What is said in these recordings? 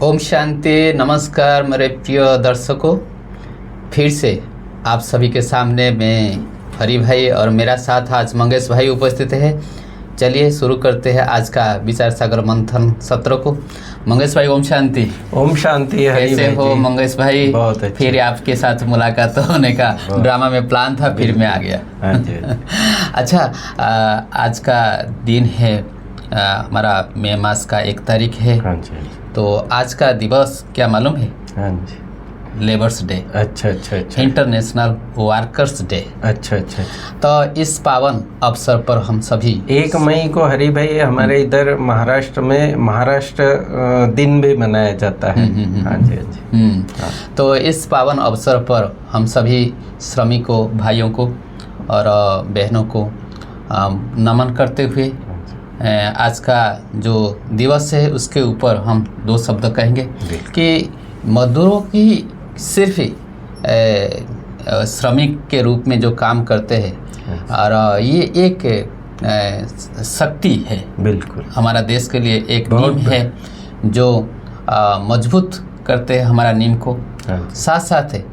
ओम शांति। नमस्कार मेरे प्रिय दर्शकों, फिर से आप सभी के सामने मैं हरि भाई और मेरा साथ आज मंगेश भाई उपस्थित है। चलिए शुरू करते हैं आज का विचार सागर मंथन सत्र को। मंगेश भाई ओम शांति। ओम शांति। कैसे हो मंगेश भाई? बहुत अच्छा। फिर आपके साथ मुलाकात होने का ड्रामा में प्लान था, फिर मैं आ गया। अच्छा, आज का दिन है हमारा मई मास का 1 तारीख है। तो आज का दिवस क्या मालूम है? हाँ जी, लेबर्स डे। अच्छा अच्छा अच्छा, इंटरनेशनल वर्कर्स डे। अच्छा अच्छा। तो इस पावन अवसर पर हम सभी 1 मई को हरि भाई हमारे इधर महाराष्ट्र में महाराष्ट्र दिन भी मनाया जाता है। हाँ जी हाँ जी। तो इस पावन अवसर पर हम सभी श्रमिकों भाइयों को और बहनों को नमन करते हुए आज का जो दिवस है उसके ऊपर हम 2 शब्द कहेंगे कि मजदूरों की सिर्फ श्रमिक के रूप में जो काम करते हैं और ये एक शक्ति है, बिल्कुल हमारा देश के लिए एक नींव है जो मजबूत करते हैं हमारा नींव को। साथ साथ है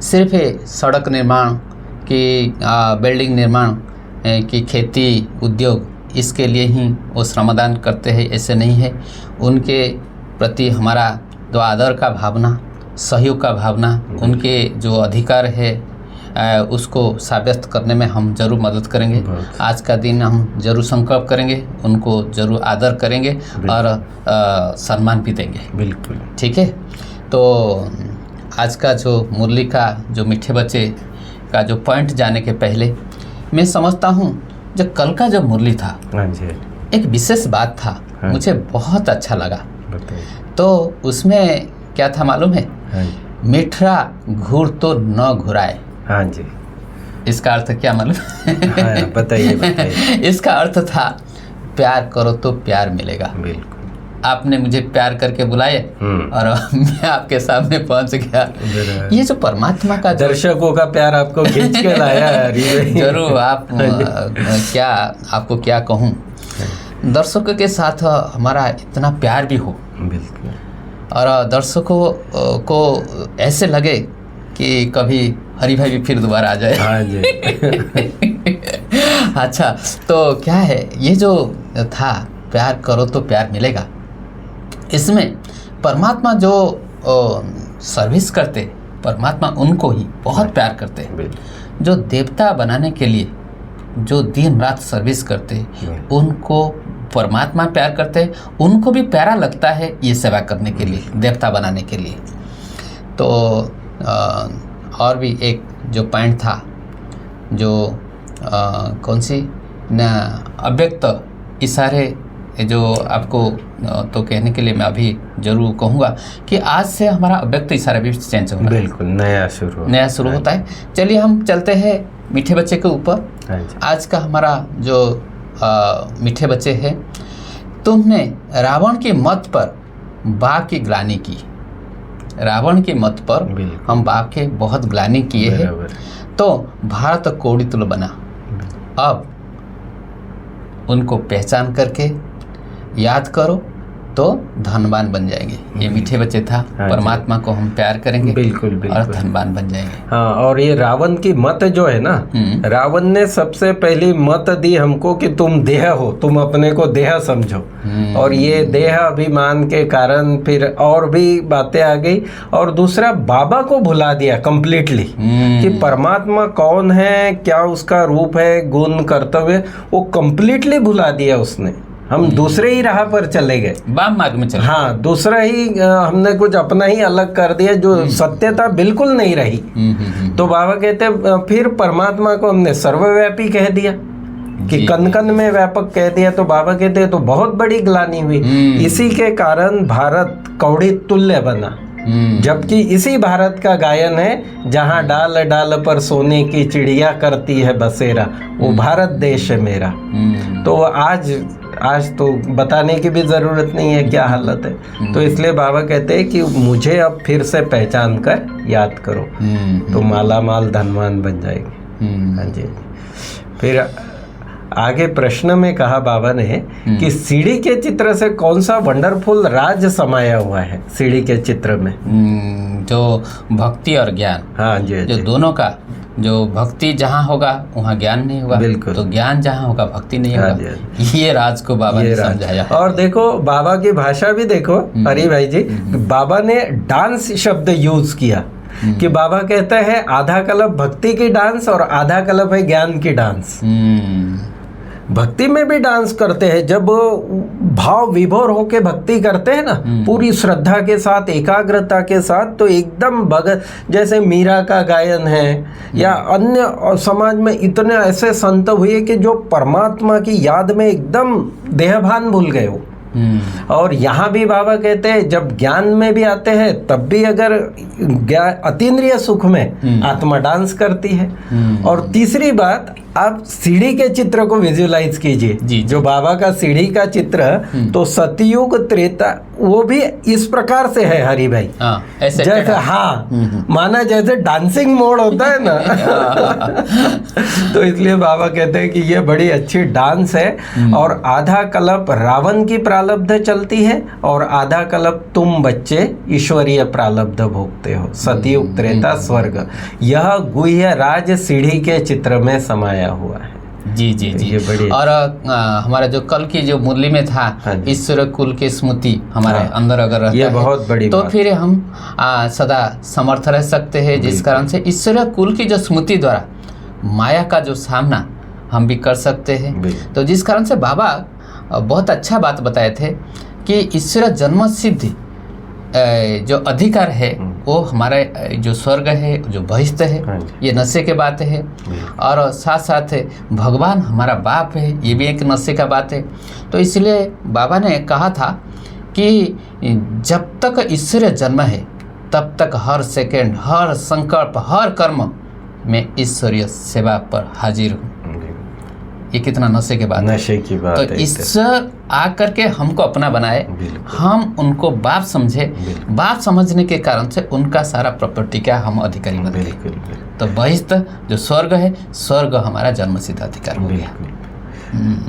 सिर्फ सड़क निर्माण की, बिल्डिंग निर्माण की, खेती उद्योग, इसके लिए ही वो श्रमदान करते हैं ऐसे नहीं है। उनके प्रति हमारा जो आदर का भावना, सहयोग का भावना, उनके जो अधिकार है उसको साबित करने में हम जरूर मदद करेंगे। आज का दिन हम जरूर संकल्प करेंगे, उनको जरूर आदर करेंगे और सम्मान भी देंगे। बिल्कुल ठीक है। तो आज का जो मुरली का जो मीठे बच्चे का जो पॉइंट जाने के पहले मैं समझता हूँ जो कल का जो मुरली था, हाँ जी, एक विशेष बात था। हाँ, मुझे बहुत अच्छा लगा। बताइए। तो उसमें क्या था मालूम है? हाँ, मीठा घूर तो न घुराए। हाँ जी। इसका अर्थ क्या मालूम? हाँ, बताइए बताइए। इसका अर्थ था प्यार करो तो प्यार मिलेगा। बिल्कुल। आपने मुझे प्यार करके बुलाए और मैं आपके सामने पहुंच गया। ये जो परमात्मा का दर्शकों का प्यार आपको खींच के लाया है। जरूर। आप क्या आपको क्या कहूँ, दर्शकों के साथ हमारा इतना प्यार भी हो। बिल्कुल। और दर्शकों को ऐसे लगे कि कभी हरि भाई भी फिर दोबारा आ जाए। हाँ जी। अच्छा, तो क्या है ये जो था प्यार करो तो प्यार मिलेगा, इसमें परमात्मा जो सर्विस करते, परमात्मा उनको ही बहुत प्यार करते हैं। जो देवता बनाने के लिए जो दिन रात सर्विस करते, उनको परमात्मा प्यार करते हैं। उनको भी प्यारा लगता है ये सेवा करने के लिए, देवता बनाने के लिए। तो और भी एक जो पॉइंट था जो कौन सी न अव्यक्त इशारे, जो आपको तो कहने के लिए मैं अभी जरूर कहूँगा कि आज से हमारा अव्यक्त इशारा भी चेंज हो रहा है। बिल्कुल नया शुरू होता है। चलिए हम चलते हैं मीठे बच्चे के ऊपर। आज का हमारा जो मीठे बच्चे हैं, तुमने रावण की मत पर बाप की ग्लानि की। रावण की मत पर हम बाप के बहुत ग्लानि किए हैं, तो भारत कोड़ी तुल बना। अब उनको पहचान करके याद करो तो धनवान बन जाएंगे। ये मीठे बच्चे था। परमात्मा को हम प्यार करेंगे, बिल्कुल बिल्कुल, और धनवान बन जाएंगे। हाँ, और ये रावण की मत जो है ना, रावण ने सबसे पहली मत दी हमको कि तुम देह हो, तुम अपने को देह समझो। और ये देह अभिमान के कारण फिर और भी बातें आ गई। और दूसरा, बाबा को भुला दिया कंप्लीटली कि परमात्मा कौन है, क्या उसका रूप है, गुण, कर्तव्य, वो कंप्लीटली भुला दिया उसने। हम दूसरे ही राह पर चले गए, वाम मार्ग में चले। हाँ, दूसरा ही हमने कुछ अपना ही अलग कर दिया, जो सत्यता बिल्कुल नहीं रही। तो बाबा कहते फिर परमात्मा को हमने सर्वव्यापी कह दिया कि कण कण में व्यापक कह दिया। तो बाबा कहते तो बहुत बड़ी ग्लानि हुई। इसी के कारण भारत कौड़ी तुल्य बना। जबकि इसी भारत का गायन है, जहाँ डाल डाल पर सोने की चिड़िया करती है बसेरा, वो भारत देश है मेरा। तो आज तो बताने की भी ज़रूरत नहीं है क्या हालत है। तो इसलिए बाबा कहते हैं कि मुझे अब फिर से पहचान कर याद करो, तो माला माल धनवान बन जाएंगे। हाँ जी। फिर आगे प्रश्न में कहा बाबा ने कि सीढ़ी के चित्र से कौन सा वंडरफुल राज समाया हुआ है सीढ़ी के चित्र में? जो भक्ति और ज्ञान, हाँ जी, जो दोनों का, जो भक्ति जहाँ होगा वहाँ ज्ञान नहीं होगा, बिल्कुल। तो ज्ञान जहाँ होगा भक्ति नहीं हाँ होगा। जी, ये राज को बाबा ने समझाया। और देखो बाबा की भाषा भी देखो हरि भाई जी, बाबा ने डांस शब्द यूज किया कि बाबा कहते हैं आधा कल्प भक्ति की डांस और आधा कल्प है ज्ञान की डांस। भक्ति में भी डांस करते हैं, जब भाव विभोर होके भक्ति करते हैं ना, पूरी श्रद्धा के साथ, एकाग्रता के साथ, तो एकदम भगत, जैसे मीरा का गायन है या अन्य समाज में इतने ऐसे संत हुए कि जो परमात्मा की याद में एकदम देहभान भूल गए हो। और यहाँ भी बाबा कहते हैं जब ज्ञान में भी आते हैं तब भी अगर अतीन्द्रिय सुख में आत्मा डांस करती है। और तीसरी बात, आप सीढ़ी के चित्र को विजुलाइज कीजिए, जो बाबा का सीढ़ी का चित्र, तो सतयुग त्रेता वो भी इस प्रकार से है हरि भाई, ऐसे जैसे हाँ माना जैसे डांसिंग मोड होता है ना तो इसलिए बाबा कहते हैं कि ये बड़ी अच्छी डांस है। और आधा कल्प रावण की प्रारब्ध चलती है और आधा कल्प तुम बच्चे ईश्वरीय प्रारब्ध भोगते हो। सतयुग त्रेता स्वर्ग, यह गुह्य राज सीढ़ी के चित्र में समाया हुआ है। जी जी जी। और हमारा जो कल की जो मुरली में था, ईश्वर कुल की स्मृति हमारे अंदर अगर रहता ये बहुत बड़ी तो फिर हम सदा समर्थ रह सकते हैं, जिस कारण से ईश्वर कुल की जो स्मृति द्वारा माया का जो सामना हम भी कर सकते हैं। तो जिस कारण से बाबा बहुत अच्छा बात बताए थे कि ईश्वर जन्म सिद्धि जो अधिकार है वो हमारे जो स्वर्ग है, जो बहिष्ठ है, ये नशे के बात है। और साथ साथ भगवान हमारा बाप है, ये भी एक नशे का बात है। तो इसलिए बाबा ने कहा था कि जब तक ईश्वर जन्म है तब तक हर सेकंड, हर संकल्प, हर कर्म में ईश्वरीय सेवा पर हाजिर हूँ। ये कितना नशे के बात, नशे की बात तो ईश्वर आकर के हमको अपना बनाए, हम उनको बाप समझे, बाप समझने के कारण से उनका सारा प्रॉपर्टी का हम अधिकारी बन गए। तो बहिष्ठ जो स्वर्ग है, स्वर्ग हमारा जन्मसिद्ध अधिकार हो गया।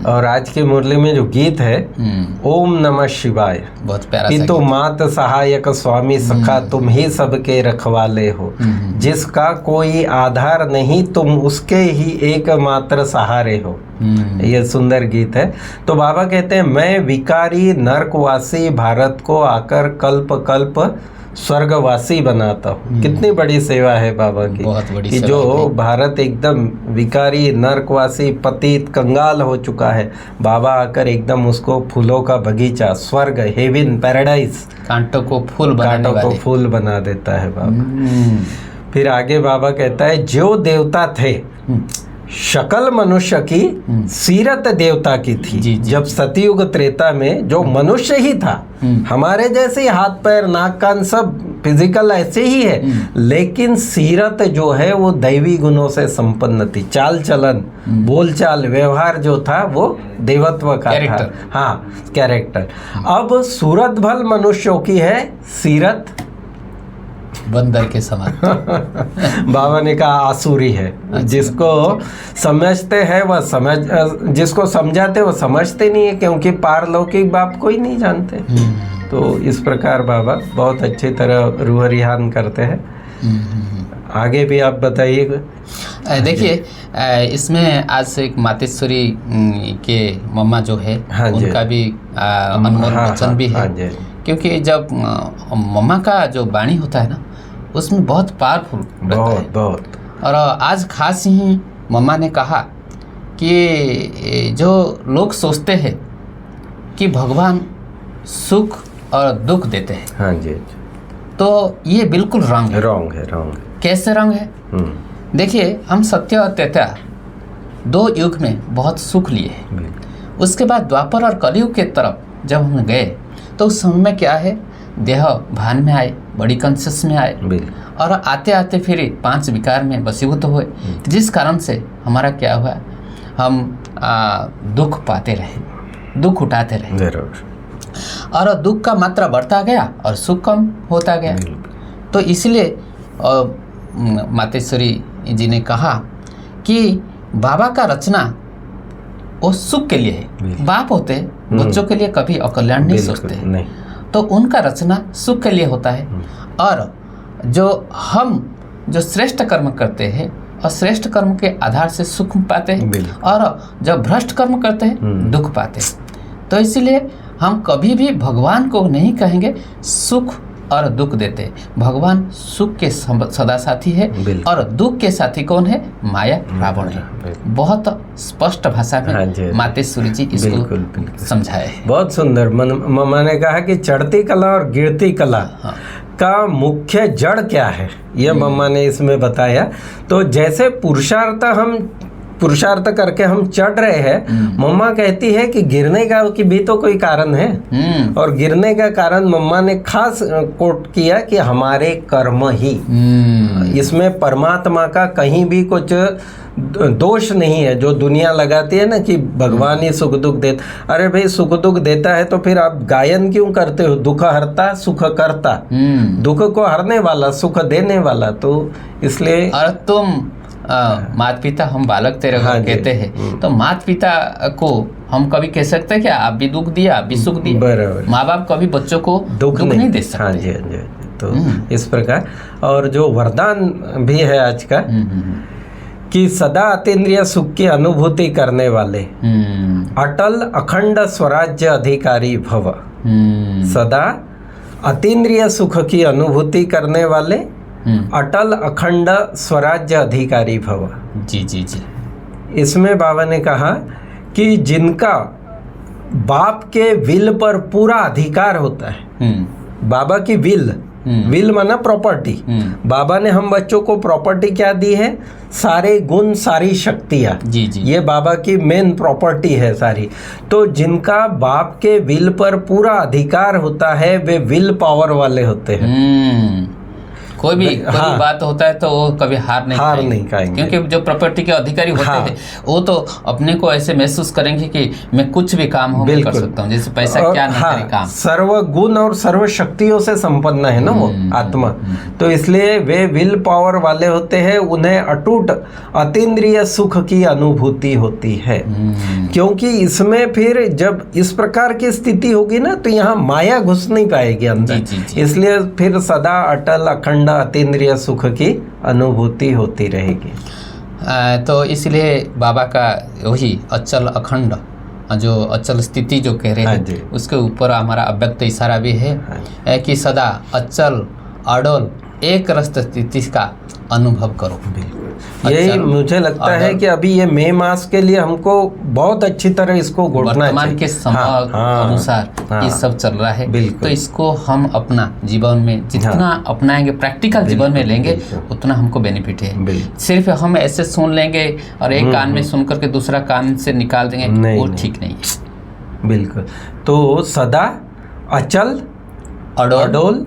और आज की मुरली में जो गीत है, ओम नमः शिवाय, बहुत प्यारा पितु मात सहायक स्वामी सखा, तुम ही सबके रखवाले हो, जिसका कोई आधार नहीं तुम उसके ही एकमात्र सहारे हो। ये सुंदर गीत है। तो बाबा कहते हैं मैं विकारी नरकवासी भारत को आकर कल्प कल्प स्वर्गवासी बनाता हूँ। कितनी बड़ी सेवा है बाबा की, बहुत बड़ी कि जो भारत एकदम विकारी नरकवासी पतित कंगाल हो चुका है, बाबा आकर एकदम उसको फूलों का बगीचा, स्वर्ग, हेवन, पैराडाइज, कांटों को फूल बना देता है बाबा। फिर आगे बाबा कहता है जो देवता थे शकल मनुष्य की सीरत देवता की थी। जब सतयुग त्रेता में जो मनुष्य ही था, हमारे जैसे हाथ पैर नाक कान सब फिजिकल ऐसे ही है, लेकिन सीरत जो है वो दैवी गुणों से संपन्न थी। चाल चलन, बोलचाल, व्यवहार जो था वो देवत्व का था। हाँ, कैरेक्टर। अब सूरत भल मनुष्यों की है, सीरत बंदर के समान बाबा ने कहा आसुरी है। जिसको समझते हैं वह समझ, जिसको समझाते वो समझते नहीं है, क्योंकि पारलौकिक बाप कोई नहीं जानते। तो इस प्रकार बाबा बहुत अच्छी तरह रूह रिहान करते हैं। आगे भी आप बताइएगा। देखिए इसमें आज से एक मातेश्वरी के मम्मा जो है, उनका भी अनमोल वचन भी है। क्योंकि जब मम्मा का जो वाणी होता है ना, उसमें बहुत पावरफुल रहता है। बहुत। और आज खास ही मम्मा ने कहा कि जो लोग सोचते हैं कि भगवान सुख और दुख देते हैं, हाँ जी, तो ये बिल्कुल रंग है। कैसे रंग है? देखिए, हम सत्य और त्रेता दो युग में बहुत सुख लिए हैं। उसके बाद द्वापर और कलयुग के तरफ जब हम गए तो उस समय में क्या है, देह भान में आए, बड़ी कॉन्शियस में आए, और आते आते फिर 5 विकार में वशीभूत हुए, जिस कारण से हमारा क्या हुआ, हम दुख पाते रहे, दुख उठाते रहे, और दुख का मात्रा बढ़ता गया और सुख कम होता गया। तो इसलिए मातेश्वरी जी ने कहा कि बाबा का रचना वो सुख के लिए है। बिल्कुल। बाप होते हैं बच्चों के लिए कभी अकल्याण नहीं बिल्कुल सोचते हैं, नहीं। तो उनका रचना सुख के लिए होता है। और जो हम जो श्रेष्ठ कर्म करते हैं और श्रेष्ठ कर्म के आधार से सुख पाते हैं, बिल्कुल। और जब भ्रष्ट कर्म करते हैं दुख पाते हैं। तो इसीलिए हम कभी भी भगवान को नहीं कहेंगे सुख और दुख देते। भगवान सुख के सदा साथी है बिल्कुल। और दुख के साथी कौन है? माया, रावण है। बिल्कुल। बहुत स्पष्ट भाषा हाँ जी, में हाँ जी। मातेश्वरी जी बिल्कुल, इसको बिल्कुल। समझाए है। बहुत सुंदर। मम्मा ने कहा कि चढ़ती कला और गिरती कला हाँ। का मुख्य जड़ क्या है, ये मम्मा ने इसमें बताया। तो जैसे पुरुषार्थ करके हम चढ़ रहे हैं, मम्मा कहती है कि गिरने का की भी तो कोई कारण है। और गिरने का कारण मम्मा ने खास कोट किया कि हमारे कर्म ही। इसमें परमात्मा का कहीं भी कुछ दोष नहीं है। जो दुनिया लगाती है ना कि भगवान ही सुख दुख देता, अरे भाई सुख दुख देता है तो फिर आप गायन क्यों करते हो? दुख हरता सुख करता, दुख को हरने वाला सुख देने वाला। तो इसलिए और तुम माता पिता हम बालक तेरे को कहते हैं, तो माता पिता को हम कभी कह सकते हैं कि आप भी दुख दिया, आप भी सुख दिया। बराबर। माँ बाप कभी बच्चों को दुख नहीं दे सकते। हाँ जी, हाँ जी। तो इस प्रकार, और जो वरदान भी है आज का कि सदा अतीन्द्रिय सुख की अनुभूति करने वाले अटल अखंड स्वराज्य अधिकारी भव। सदा अतीन्द्रिय सुख की अनुभूति करने वाले अटल अखंड स्वराज्य अधिकारी भव। जी जी जी। इसमें बाबा ने कहा कि जिनका बाप के विल पर पूरा अधिकार होता है। बाबा की विल माना प्रॉपर्टी। बाबा ने हम बच्चों को प्रॉपर्टी क्या दी है? सारे गुण, सारी शक्तियाँ। जी जी। ये बाबा की मेन प्रॉपर्टी है सारी। तो जिनका बाप के विल पर पूरा अधिकार होता है वे विल पावर वाले होते हैं। कोई भी बात होता है तो वो कभी हार नहीं खाएंगे। क्योंकि जो प्रॉपर्टी के अधिकारी होते हैं वो तो अपने को ऐसे महसूस करेंगे कि मैं कुछ भी काम हो कर सकता हूँ, जैसे पैसा क्या ना करे काम। सर्व गुण और सर्व शक्तियों से संपन्न है ना वो आत्मा। तो इसलिए वे विल पावर वाले होते हैं। उन्हें अटूट अतीन्द्रिय सुख की अनुभूति होती है। क्योंकि इसमें फिर जब इस प्रकार की स्थिति होगी ना तो यहाँ माया घुस नहीं पाएगी अंदर। इसलिए फिर सदा अटल अखंड अतीन्द्रिय सुख की अनुभूति होती रहेगी। तो इसलिए बाबा का वही अचल अखंड जो अचल स्थिति जो कह रहे हैं उसके ऊपर हमारा अव्यक्त इशारा भी है कि सदा अचल अडोल एक रस स्थिति का अनुभव करो। यही मुझे लगता है कि अभी ये मई मास के लिए हमको बहुत अच्छी तरह इसको घोटना चाहिए। वर्तमान के समय अनुसार ये सब चल रहा है, तो इसको हम अपना जीवन में जितना अपनाएंगे, प्रैक्टिकल जीवन में लेंगे, उतना हमको बेनिफिट है। सिर्फ हम ऐसे सुन लेंगे और एक कान में सुन करके दूसरा कान से निकाल देंगे, वो ठीक नहीं है। बिल्कुल। तो सदा अचल अडोल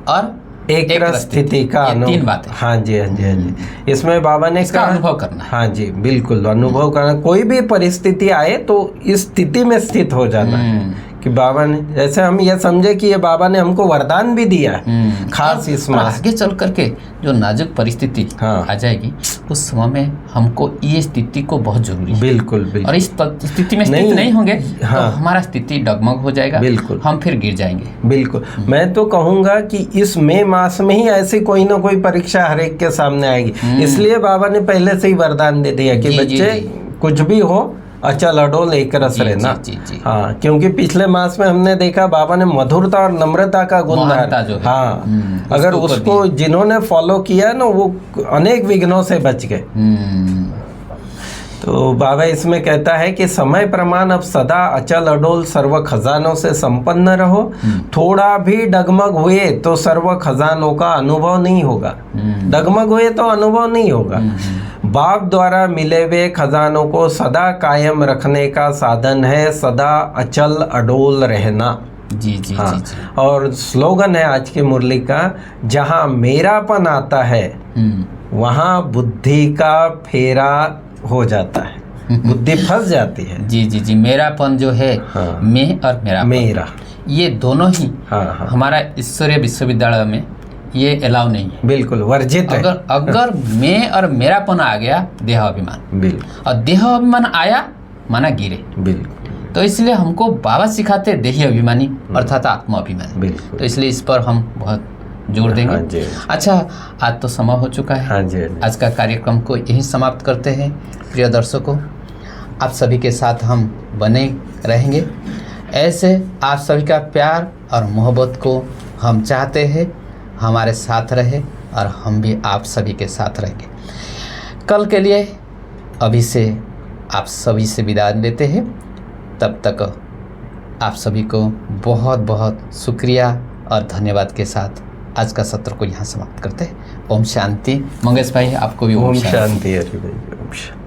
और एक रस स्थिति का अनुभव। 3 बातें। हाँ जी, हाँ जी, हाँ जी। इसमें बाबा ने इसका अनुभव करना है। हाँ जी, बिल्कुल अनुभव करना। कोई भी परिस्थिति आए तो इस स्थिति में स्थित हो जाना है कि बाबा ने, जैसे हम ये समझे कि ये बाबा ने हमको वरदान भी दिया है खास इसमें। आगे चल करके जो नाजुक परिस्थिति आ जाएगी उस समय में हमको ये स्थिति को बहुत जरूरी है। बिल्कुल बिल्कुल। और इस स्थिति में स्थित नहीं होंगे तो हमारा स्थिति डगमग हो जाएगा। बिल्कुल। हम फिर गिर जाएंगे। बिल्कुल। मैं तो कहूँगा कि इस मई मास में ही ऐसी कोई ना कोई परीक्षा हर एक के सामने आएगी। इसलिए बाबा ने पहले से ही वरदान दे दिया कि बच्चे कुछ भी हो अचल अडोल एक रस रहना। हाँ, क्योंकि पिछले मास में हमने देखा बाबा ने मधुरता और नम्रता का गुण जो हाँ, अगर उसको जिन्होंने फॉलो किया ना वो अनेक विघ्नों से बच गए। तो बाबा इसमें कहता है कि समय प्रमाण अब सदा अचल अडोल सर्व खजानों से संपन्न रहो। थोड़ा भी डगमग हुए तो सर्व खजानों का अनुभव नहीं होगा। डगमग हुए तो अनुभव नहीं होगा। बाप द्वारा मिले हुए खजानों को सदा कायम रखने का साधन है सदा अचल अडोल रहना। जी जी, हाँ। जी। और स्लोगन है आज की मुरली का, जहाँ मेरापन आता है वहाँ बुद्धि का फेरा हो जाता है, बुद्धि फंस जाती है। जी जी जी। मेरापन जो है मैं और मेरा ये दोनों ही हमारा ईश्वरीय विश्वविद्यालय में ये अलाउ नहीं है। बिल्कुल वर्जित है। अगर मैं और मेरापन आ गया देहाभिमान, और देहाभिमान आया माना गिरे। बिल्कुल तो इसलिए हमको बाबा सिखाते देही अभिमानी अर्थात आत्मा अभिमानी। बिल्कुल। तो इसलिए इस पर हम बहुत जोर देंगे। हाँ जी। अच्छा, आज तो समय हो चुका है। हाँ जी, हाँ जी। आज का कार्यक्रम को यहीं समाप्त करते हैं। प्रिय दर्शकों, आप सभी के साथ हम बने रहेंगे। ऐसे आप सभी का प्यार और मोहब्बत को हम चाहते हैं हमारे साथ रहे और हम भी आप सभी के साथ रहेंगे। कल के लिए अभी से आप सभी से विदा लेते हैं। तब तक आप सभी को बहुत बहुत शुक्रिया और धन्यवाद के साथ आज का सत्र को यहाँ समाप्त करते हैं। ओम शांति। मंगेश भाई, आपको भी ओम शांति। अरे भाई, ओम शांति।